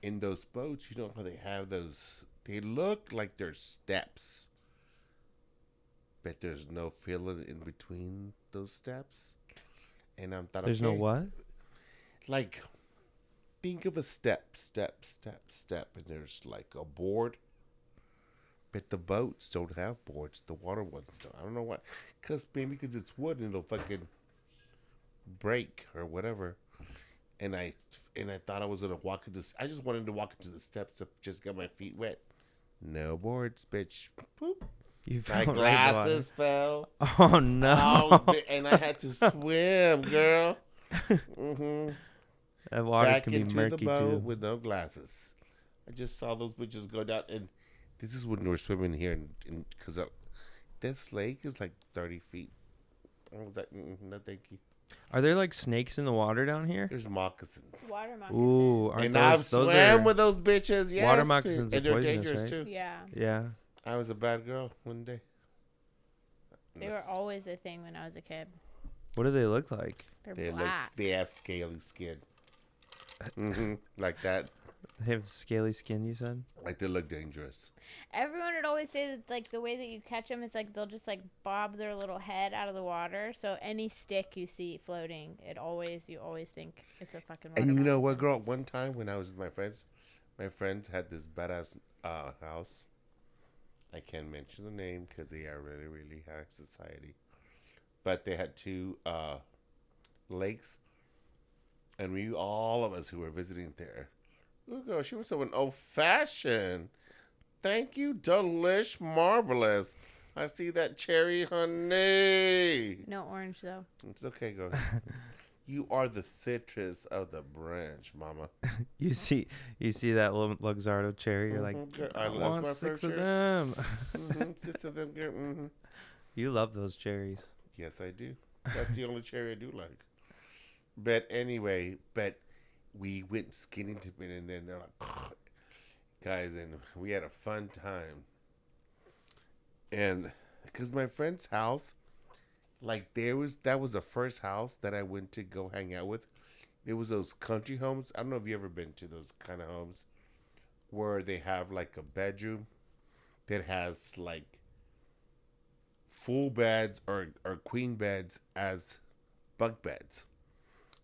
in those boats, you know how they have those. They look like they're steps, but there's no filling in between those steps. And I'm thought, there's no what? Like, think of a step, and there's like a board. But the boats don't have boards. The water ones don't. I don't know why. Maybe because it's wood and it'll fucking break or whatever. And I thought I was gonna walk into. I just wanted to walk into the steps to just get my feet wet. No boards, bitch. Boop. You My fell right in the glasses water. fell. Oh no! And I had to swim, girl. Mm-hmm. That water Back can be into the murky boat too. with no glasses. I just saw those bitches go down, and this is when we're swimming here, because this lake is like 30 feet. I was like, no, thank you. Are there like snakes in the water down here? There's moccasins. Water moccasins. Ooh, aren't And those, I've those swam are, with those bitches. Yes, water moccasins and are they're poisonous, dangerous right? too. Yeah. Yeah. I was a bad girl one day. They were always a thing when I was a kid. What do they look like? They're black. They have scaly skin. Like that. They have scaly skin, you said? Like they look dangerous. Everyone would always say that, like, the way that you catch them, it's like they'll just, like, bob their little head out of the water. So any stick you see floating, you always think it's a fucking water And you know what, moccasin. girl? One time when I was with my friends had this badass house. I can't mention the name because they are really, really high society. But they had two lakes. And all of us who were visiting there, oh, girl, she was so old-fashioned. Thank you, delish, marvelous. I see that cherry, honey. No orange, though. It's okay, girl. You are the citrus of the branch, mama. You see that little Luxardo cherry, you're like, I that's want my 6 first of cherry. them. 6 of them, girl. Mm-hmm. You love those cherries. Yes, I do. That's the only cherry I do like. But anyway, we went skinny dipping, and then they're like, guys, and we had a fun time. And because my friend's house, like that was the first house that I went to go hang out with. It was those country homes. I don't know if you ever been to those kind of homes where they have like a bedroom that has like full beds or queen beds as bunk beds.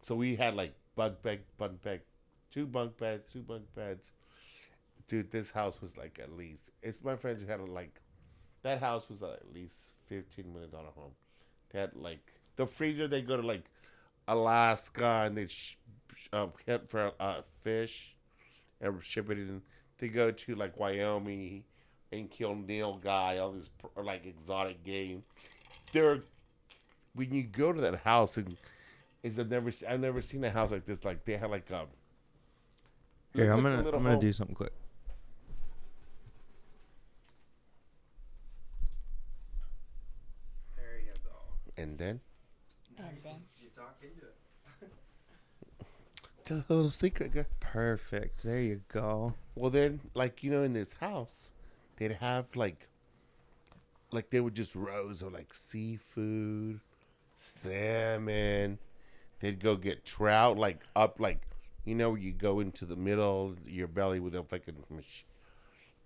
So we had like bunk bed, 2 bunk beds. Dude, this house was like at least, it's my friends who had that house was at least $15 million home. They had like the freezer, they go to like Alaska and they get for fish and ship it in. They go to like Wyoming and kill nilgai, all this like exotic game. When you go to that house, and I've never seen a house like this. Like they had like a. Here, I'm gonna do something quick. There you go. And then. You talk into it. It's a little secret, girl. Perfect. There you go. Well, then, like, in this house, they'd have like they would just rows of like seafood, salmon. They'd go get trout, like up, like, where you go into the middle of your belly with a fucking,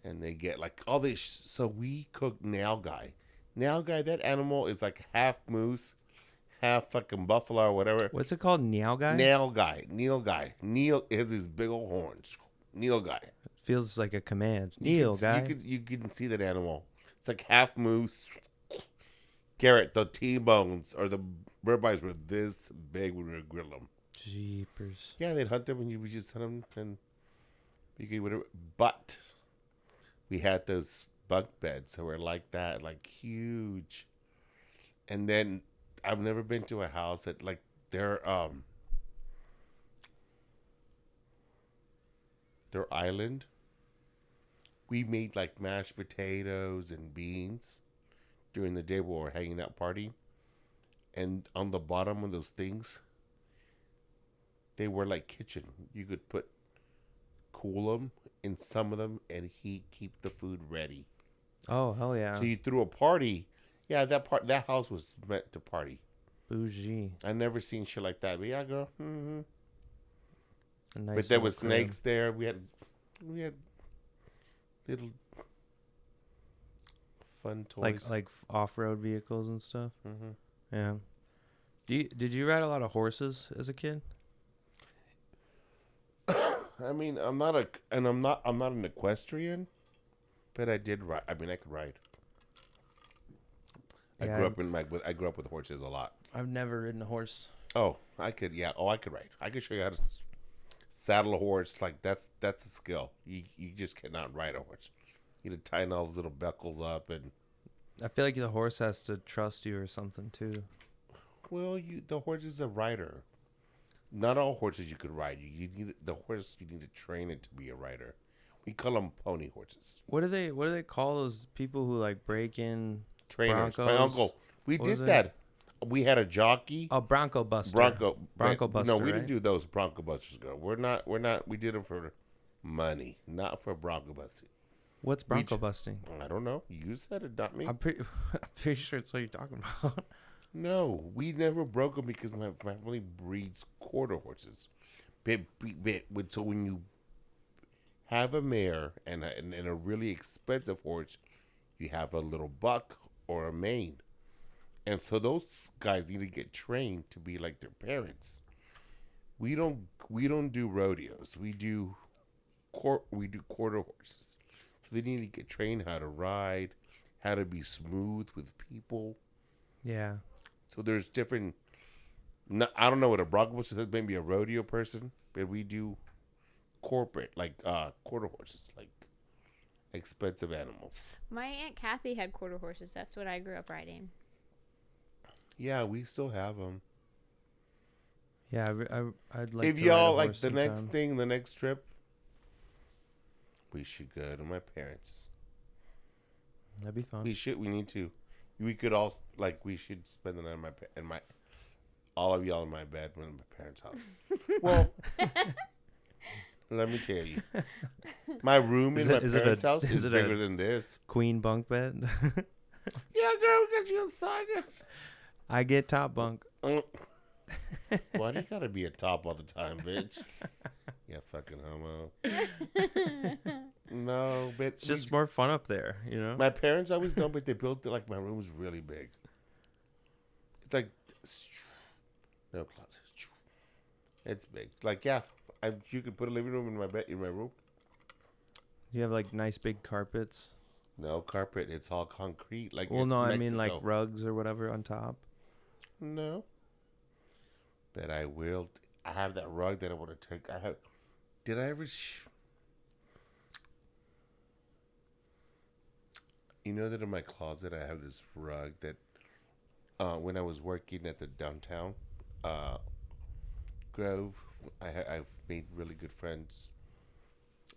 and they get like all this. So we cook nilgai. Nilgai, that animal is like half moose, half fucking buffalo or whatever. What's it called? Nilgai? Nilgai. Neil has these big old horns. Nilgai. Feels like a command. Nilgai. You can see that animal. It's like half moose. Garrett, the T-bones or the ribeyes were this big when we would grill them. Jeepers. Yeah, they'd hunt them and you would just hunt them and you could whatever. But we had those bunk beds that were like that, like huge. And then I've never been to a house that like their island. We made like mashed potatoes and beans during the day while we were hanging out partying. And on the bottom of those things, they were like kitchen. You could cool them in some of them and keep the food ready. Oh, hell yeah. So you threw a party. Yeah, that house was meant to party. Bougie. I never seen shit like that. But yeah, girl. Mm-hmm. Nice, but there was snakes there. We had little fun toys. Like off-road vehicles and stuff. Mm-hmm. Yeah. Did you ride a lot of horses as a kid? I mean, I'm not an equestrian, but I did ride. I mean, I could ride. Yeah, I grew up with horses a lot. I've never ridden a horse. Oh, I could. Yeah. Oh, I could ride. I could show you how to saddle a horse. Like that's a skill. You just cannot ride a horse. You need to tighten all those little buckles up and I feel like the horse has to trust you or something too. Well, the horse is a rider. Not all horses you could ride. You need the horse. You need to train it to be a rider. We call them pony horses. What do they call those people who like break in Trainers. Broncos? My uncle. We did that. We had a jockey. A Bronco Buster. Bronco Buster. No, we right? didn't do those Bronco Busters. Girl. We're not. We did them for money, not for Bronco busting. What's Bronco busting? I don't know. You said it, not me. I'm pretty sure it's what you're talking about. No, we never broke them because my family breeds quarter horses. So when you have a mare and a really expensive horse, you have a little buck or a mane. And so those guys need to get trained to be like their parents. We don't do rodeos. We do quarter horses. So they need to get trained how to ride, how to be smooth with people. Yeah. So there's different. I don't know what a Bronco is. Maybe a rodeo person, but we do corporate like quarter horses, like expensive animals. My Aunt Kathy had quarter horses. That's what I grew up riding. Yeah, we still have them. Yeah, I'd like. If to y'all ride a like horse the sometime. next trip, we should go to my parents. That'd be fun. We need to. We could all we should spend the night in my all of y'all in my bed in my parents' house. Well, let me tell you, my room in my parents' house is bigger than this. Queen bunk bed. Yeah, girl, we got you inside. I get top bunk. Why do you gotta be a top all the time, bitch? Yeah, fucking homo. No, but It's just more fun up there, you know? My parents always know, but they built it like my room was really big. It's like no closet. It's big. Like you could put a living room in my room. You have like nice big carpets. No carpet. It's all concrete. Like well, it's no, Mexico. I mean like rugs or whatever on top. No. But I will. I have that rug that I want to take. Did I ever? You know that in my closet I have this rug that when I was working at the downtown Grove, I've made really good friends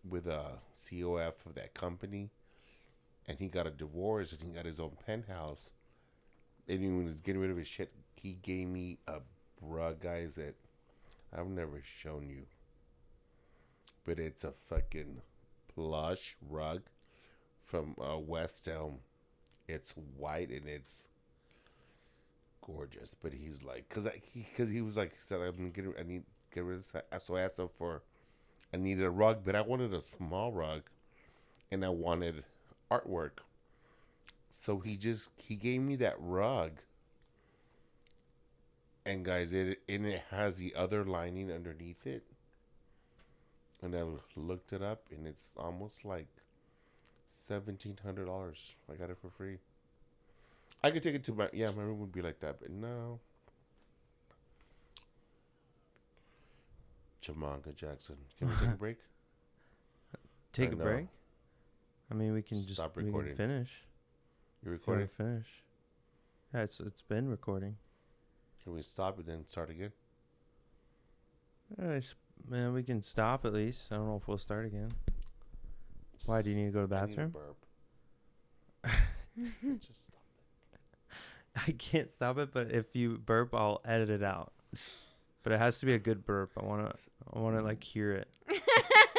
with a COF of that company, and he got a divorce and he got his own penthouse. And when he was getting rid of his shit, he gave me a rug, guys, that I've never shown you. But it's a fucking plush rug from West Elm. It's white and it's gorgeous. But he's like, because he was like, he said, I need to get rid of this. So I asked him I needed a rug, but I wanted a small rug and I wanted artwork. So he gave me that rug. And guys, it has the other lining underneath it. And I looked it up, and it's almost like $1,700. I got it for free. I could take it to my room would be like that, but no. Chuanga Jackson. Can we take a break? Take a break? I mean, we can Stop we recording. can finish. You're recording? Finish. Yeah, it's been recording. Can we stop and then start again? Man, we can stop at least. I don't know if we'll start again. Why, do you need to go to the bathroom? I need a burp. Just stop it. I can't stop it, but if you burp, I'll edit it out. But it has to be a good burp. I wanna like hear it.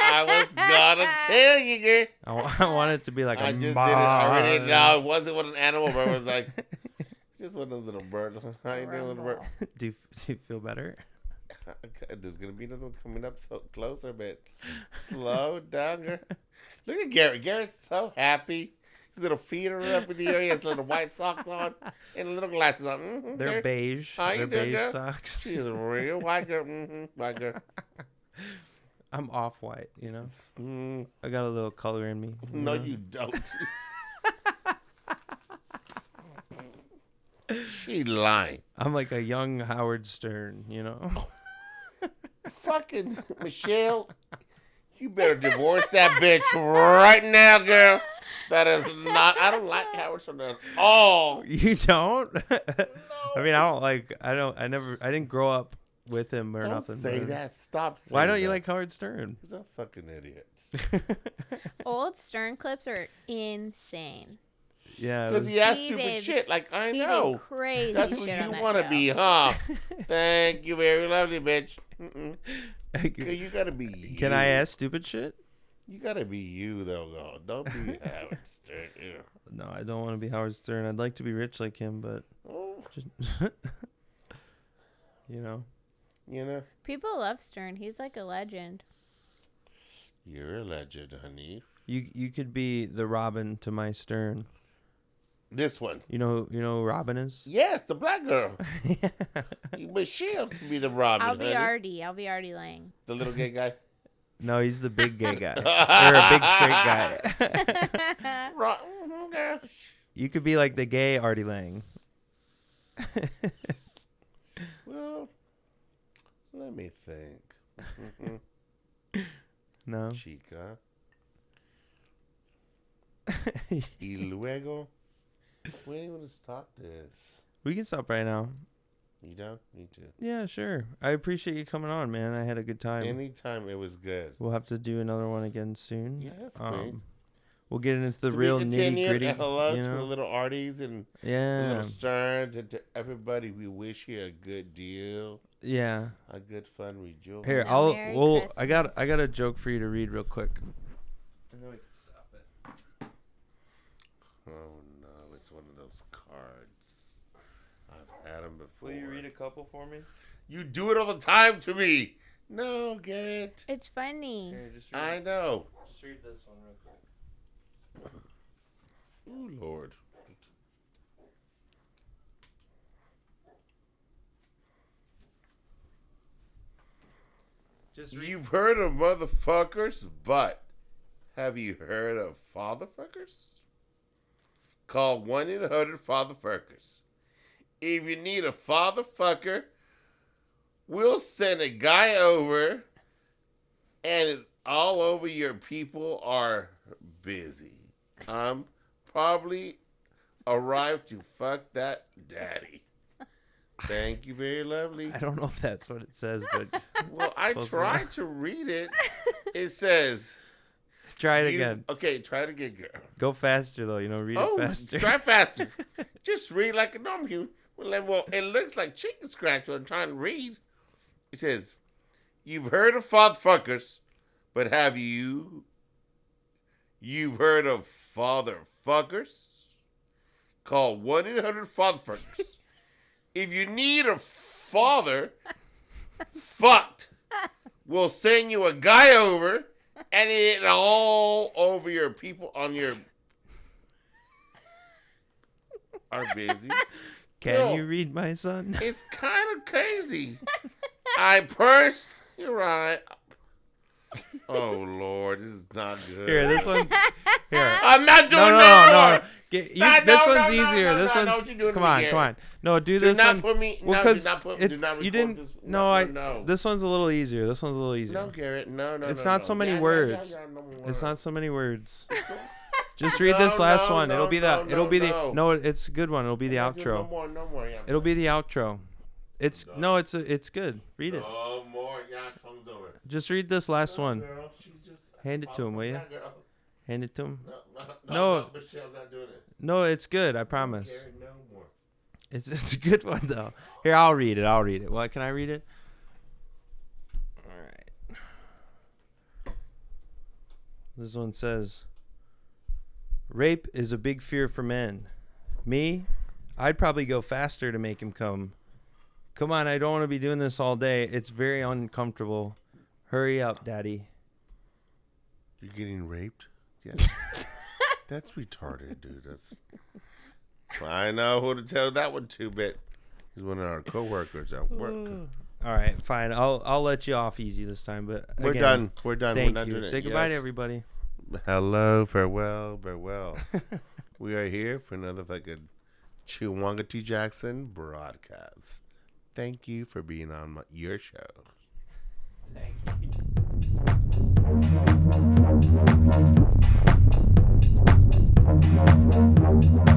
I was gonna tell you, girl. I want it to be like I a just did it. I already know. It wasn't what an animal bird was like. Just one of those little birds. How you doing, little bird? Do you feel better? There's gonna be another one coming up so closer, but slow down, girl. Look at Garrett. Garrett's so happy. His little feet are up in the air. He has little white socks on and little glasses on. Mm-hmm, They're beige. How you They're doing, beige girl? socks. She's a real white girl. Mm-hmm, white girl. I'm off-white, you know. Mm. I got a little color in me. No, you don't. She lying. I'm like a young Howard Stern, you know. Fucking Michelle, you better divorce that bitch right now, girl. That is not. I don't like Howard Stern at all. You don't? No. I mean, I didn't grow up with him or Don't nothing. say but- that. Stop saying Why don't that. you like Howard Stern? He's a fucking idiot. Old Stern clips are insane. Yeah. Because he has stupid shit. Like, I He know. did crazy That's shit what on you that want to show. be, huh? Thank you, very lovely, bitch. You got to be you. Can I ask stupid shit? You got to be you, though. Don't be Howard Stern. Yeah. No, I don't want to be Howard Stern. I'd like to be rich like him, but Oh, just, you know. you know, People love Stern. He's like a legend. you're a legend, honey. You could be the Robin to my Stern. This one. You know who Robin is? Yes, the black girl. Yeah. But she'll be the Robin, I'll be honey. Artie. I'll be Artie Lang. The little gay guy. No, he's the big gay guy. Or a big straight guy. Girl. You could be like the gay Artie Lang. Well, let me think. No. Chica. Y luego. When are you going to stop this? We can stop right now. You down? Me too. Yeah, sure. I appreciate you coming on, man. I had a good time. Anytime it was good. We'll have to do another one again soon. Yes, great. We'll get into the To real be nitty continued, gritty. and hello You to the know? little Arties and the Yeah. little Sterns and to everybody. We wish you a good deal, Yeah. a good fun rejoice. Here, And a I'll. Merry Well, I got Christmas. a joke for you to read real quick. And then we can stop it. Oh no, it's one of those cards. I've had them before. Will you read a couple for me? You do it all the time to me. No, Garrett. It's funny. Here, just I know. Just read this one real quick. Oh Lord. Just read. You've heard of motherfuckers, but have you heard of fatherfuckers? Call 1-800-FATHERFUCKERS. If you need a fatherfucker, we'll send a guy over, and all over your people are busy. I'm probably arrived to fuck that daddy. Thank you, very lovely. I don't know if that's what it says, but Well, I Close tried enough. to read it. It says... try it again. Okay, try it again, girl. Go faster though. Read it faster. Try faster. Just read like a normal human. Well, it looks like chicken scratch when I'm trying to read. It says, you've heard of fatherfuckers, but have you've heard of fatherfuckers? Call 1-800-FATHERFUCKERS. If you need a father fucked, we'll send you a guy over and it all over your people on your are busy. Can Girl, you read my son? It's kind of crazy. You're right. Oh Lord, this is not good. Here, this one. Here. I'm not doing No. that. This No, one's no, easier. no, This no, one. I know what you're doing to Come me, on, Garrett. come on. No, do Do this not one. put me. Well, No, 'cause do not put. it- Do not record you didn't. this. No, This one's a little easier. This one's a little easier. No, Garrett. No. It's no, not no. so many Yeah, words. no more It's not words. so many words. Just read this last one. It'll be the. It'll be the. No, it's a good one. It'll be the No outro. more. Yeah. It'll be the outro. It's done. no. It's good. Read it. No more. Yeah, tongue's over. Just read this last one. Girl, she just Hand it to him, will you? Yeah, girl. Hand it to him. No, No. Michelle's not doing it. No, it's good. I promise. Garrett, no more. It's a good one though. Here, I'll read it. What? Can I read it? All right. This one says, rape is a big fear for men. Me, I'd probably go faster to make him come. Come on, I don't want to be doing this all day. It's very uncomfortable. Hurry up, daddy. You're getting raped? Yes. That's retarded, dude. I know who to tell that one to, but he's one of our coworkers at work. All right, fine. I'll let you off easy this time, but We're again, done. We're done. Thank We're not you. doing it. Say goodbye to Yes. everybody. Hello, farewell. We are here for another fucking Chuanga T. Jackson broadcast. Thank you for being on your show. Thank you. Bye.